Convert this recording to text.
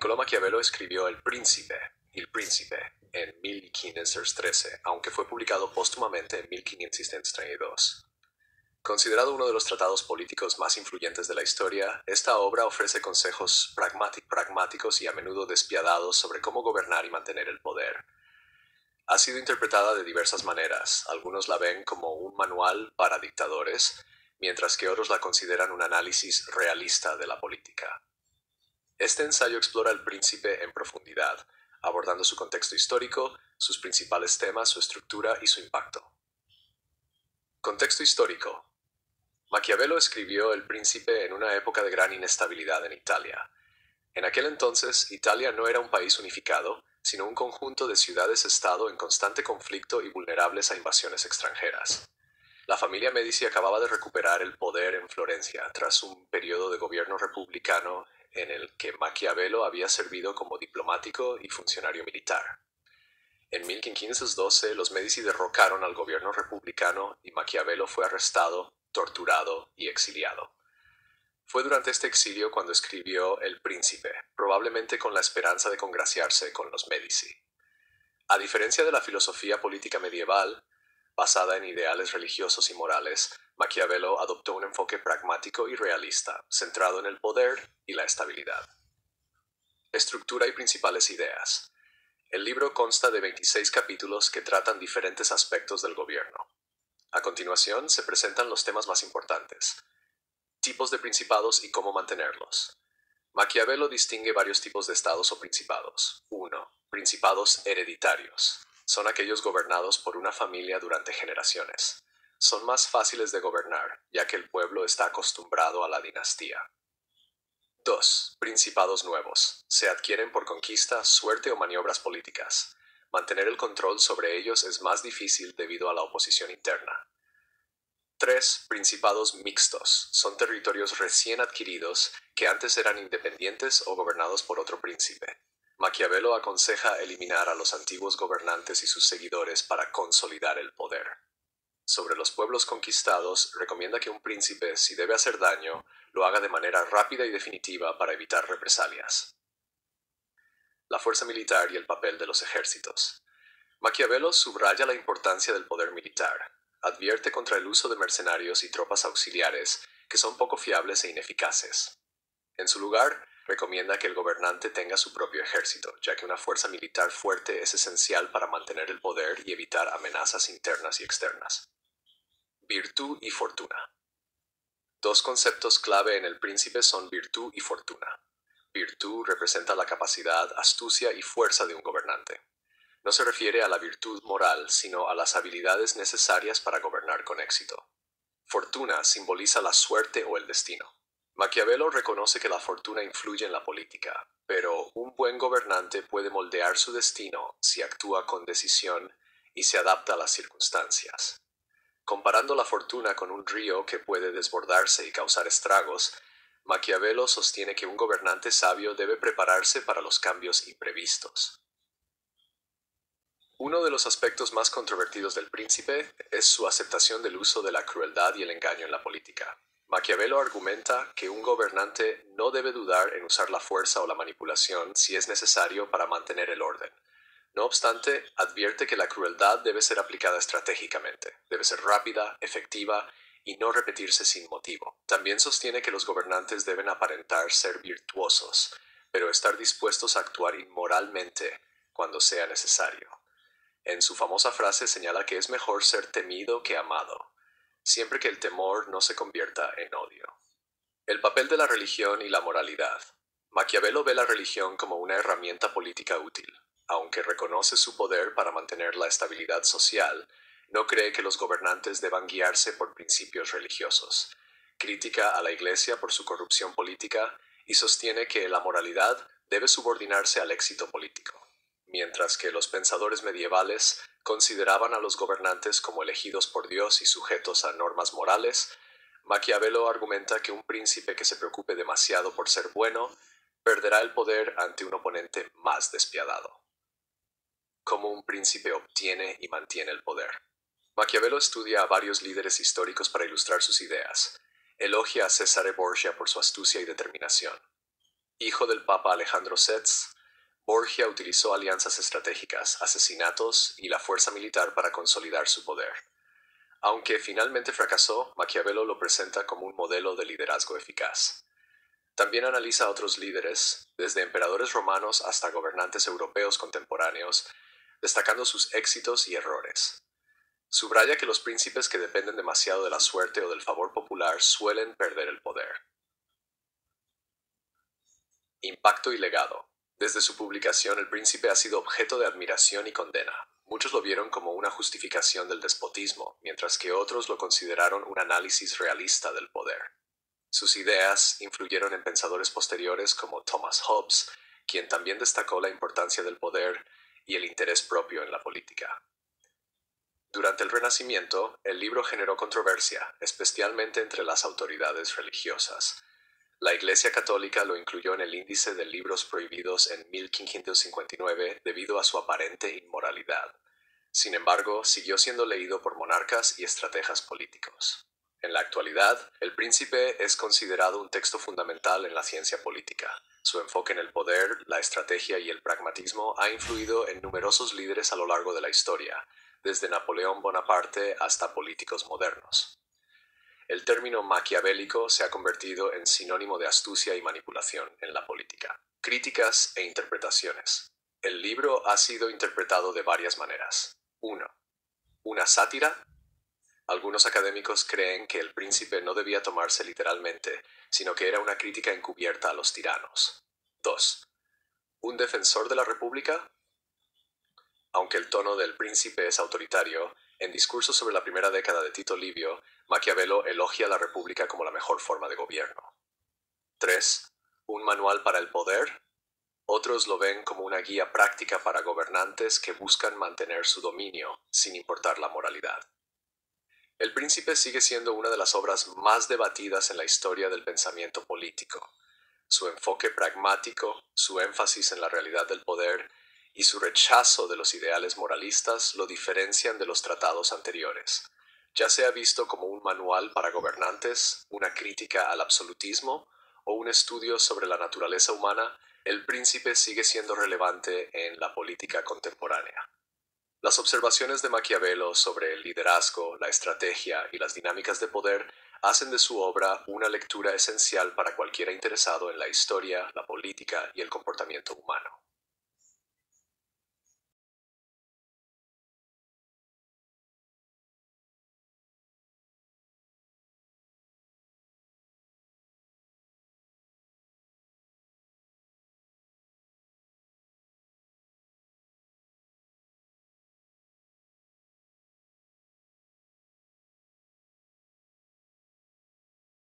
Niccolò Maquiavelo escribió Il Príncipe, en 1513, aunque fue publicado póstumamente en 1532. Considerado uno de los tratados políticos más influyentes de la historia, esta obra ofrece consejos pragmáticos y a menudo despiadados sobre cómo gobernar y mantener el poder. Ha sido interpretada de diversas maneras. Algunos la ven como un manual para dictadores, mientras que otros la consideran un análisis realista de la política. Este ensayo explora al Príncipe en profundidad, abordando su contexto histórico, sus principales temas, su estructura y su impacto. Contexto histórico. Maquiavelo escribió El Príncipe en una época de gran inestabilidad en Italia. En aquel entonces, Italia no era un país unificado, sino un conjunto de ciudades-estado en constante conflicto y vulnerables a invasiones extranjeras. La familia Medici acababa de recuperar el poder en Florencia tras un periodo de gobierno republicano en el que Maquiavelo había servido como diplomático y funcionario militar. En 1512, los Medici derrocaron al gobierno republicano y Maquiavelo fue arrestado, torturado y exiliado. Fue durante este exilio cuando escribió El Príncipe, probablemente con la esperanza de congraciarse con los Medici. A diferencia de la filosofía política medieval, basada en ideales religiosos y morales, Maquiavelo adoptó un enfoque pragmático y realista, centrado en el poder y la estabilidad. Estructura y principales ideas. El libro consta de 26 capítulos que tratan diferentes aspectos del gobierno. A continuación se presentan los temas más importantes. Tipos de principados y cómo mantenerlos. Maquiavelo distingue varios tipos de estados o principados. 1. Principados hereditarios. Son aquellos gobernados por una familia durante generaciones. Son más fáciles de gobernar, ya que el pueblo está acostumbrado a la dinastía. 2. Principados nuevos. Se adquieren por conquista, suerte o maniobras políticas. Mantener el control sobre ellos es más difícil debido a la oposición interna. 3. Principados mixtos. Son territorios recién adquiridos que antes eran independientes o gobernados por otro príncipe. Maquiavelo aconseja eliminar a los antiguos gobernantes y sus seguidores para consolidar el poder. Sobre los pueblos conquistados, recomienda que un príncipe, si debe hacer daño, lo haga de manera rápida y definitiva para evitar represalias. La fuerza militar y el papel de los ejércitos. Maquiavelo subraya la importancia del poder militar. Advierte contra el uso de mercenarios y tropas auxiliares que son poco fiables e ineficaces. En su lugar, recomienda que el gobernante tenga su propio ejército, ya que una fuerza militar fuerte es esencial para mantener el poder y evitar amenazas internas y externas. Virtud y fortuna. Dos conceptos clave en El Príncipe son virtud y fortuna. Virtud representa la capacidad, astucia y fuerza de un gobernante. No se refiere a la virtud moral, sino a las habilidades necesarias para gobernar con éxito. Fortuna simboliza la suerte o el destino. Maquiavelo reconoce que la fortuna influye en la política, pero un buen gobernante puede moldear su destino si actúa con decisión y se adapta a las circunstancias. Comparando la fortuna con un río que puede desbordarse y causar estragos, Maquiavelo sostiene que un gobernante sabio debe prepararse para los cambios imprevistos. Uno de los aspectos más controvertidos del Príncipe es su aceptación del uso de la crueldad y el engaño en la política. Maquiavelo argumenta que un gobernante no debe dudar en usar la fuerza o la manipulación si es necesario para mantener el orden. No obstante, advierte que la crueldad debe ser aplicada estratégicamente, debe ser rápida, efectiva y no repetirse sin motivo. También sostiene que los gobernantes deben aparentar ser virtuosos, pero estar dispuestos a actuar inmoralmente cuando sea necesario. En su famosa frase señala que es mejor ser temido que amado, siempre que el temor no se convierta en odio. El papel de la religión y la moralidad. Maquiavelo ve la religión como una herramienta política útil. Aunque reconoce su poder para mantener la estabilidad social, no cree que los gobernantes deban guiarse por principios religiosos. Critica a la Iglesia por su corrupción política y sostiene que la moralidad debe subordinarse al éxito político. Mientras que los pensadores medievales consideraban a los gobernantes como elegidos por Dios y sujetos a normas morales, Maquiavelo argumenta que un príncipe que se preocupe demasiado por ser bueno perderá el poder ante un oponente más despiadado. Cómo un príncipe obtiene y mantiene el poder. Maquiavelo estudia a varios líderes históricos para ilustrar sus ideas. Elogia a Cesare Borgia por su astucia y determinación. Hijo del Papa Alejandro VI, Borgia utilizó alianzas estratégicas, asesinatos y la fuerza militar para consolidar su poder. Aunque finalmente fracasó, Maquiavelo lo presenta como un modelo de liderazgo eficaz. También analiza a otros líderes, desde emperadores romanos hasta gobernantes europeos contemporáneos, destacando sus éxitos y errores. Subraya que los príncipes que dependen demasiado de la suerte o del favor popular suelen perder el poder. Impacto y legado. Desde su publicación, El Príncipe ha sido objeto de admiración y condena. Muchos lo vieron como una justificación del despotismo, mientras que otros lo consideraron un análisis realista del poder. Sus ideas influyeron en pensadores posteriores como Thomas Hobbes, quien también destacó la importancia del poder y el interés propio en la política. Durante el Renacimiento, el libro generó controversia, especialmente entre las autoridades religiosas. La Iglesia Católica lo incluyó en el índice de libros prohibidos en 1559 debido a su aparente inmoralidad. Sin embargo, siguió siendo leído por monarcas y estrategas políticos. En la actualidad, El Príncipe es considerado un texto fundamental en la ciencia política. Su enfoque en el poder, la estrategia y el pragmatismo ha influido en numerosos líderes a lo largo de la historia, desde Napoleón Bonaparte hasta políticos modernos. El término maquiavélico se ha convertido en sinónimo de astucia y manipulación en la política. Críticas e interpretaciones. El libro ha sido interpretado de varias maneras. 1. Una sátira. Algunos académicos creen que El Príncipe no debía tomarse literalmente, sino que era una crítica encubierta a los tiranos. 2. Un defensor de la República. Aunque el tono del Príncipe es autoritario, en discursos sobre la primera década de Tito Livio, Maquiavelo elogia a la República como la mejor forma de gobierno. 3. Un manual para el poder. Otros lo ven como una guía práctica para gobernantes que buscan mantener su dominio, sin importar la moralidad. El Príncipe sigue siendo una de las obras más debatidas en la historia del pensamiento político. Su enfoque pragmático, su énfasis en la realidad del poder y su rechazo de los ideales moralistas lo diferencian de los tratados anteriores. Ya sea visto como un manual para gobernantes, una crítica al absolutismo o un estudio sobre la naturaleza humana, El Príncipe sigue siendo relevante en la política contemporánea. Las observaciones de Maquiavelo sobre el liderazgo, la estrategia y las dinámicas de poder hacen de su obra una lectura esencial para cualquiera interesado en la historia, la política y el comportamiento humano.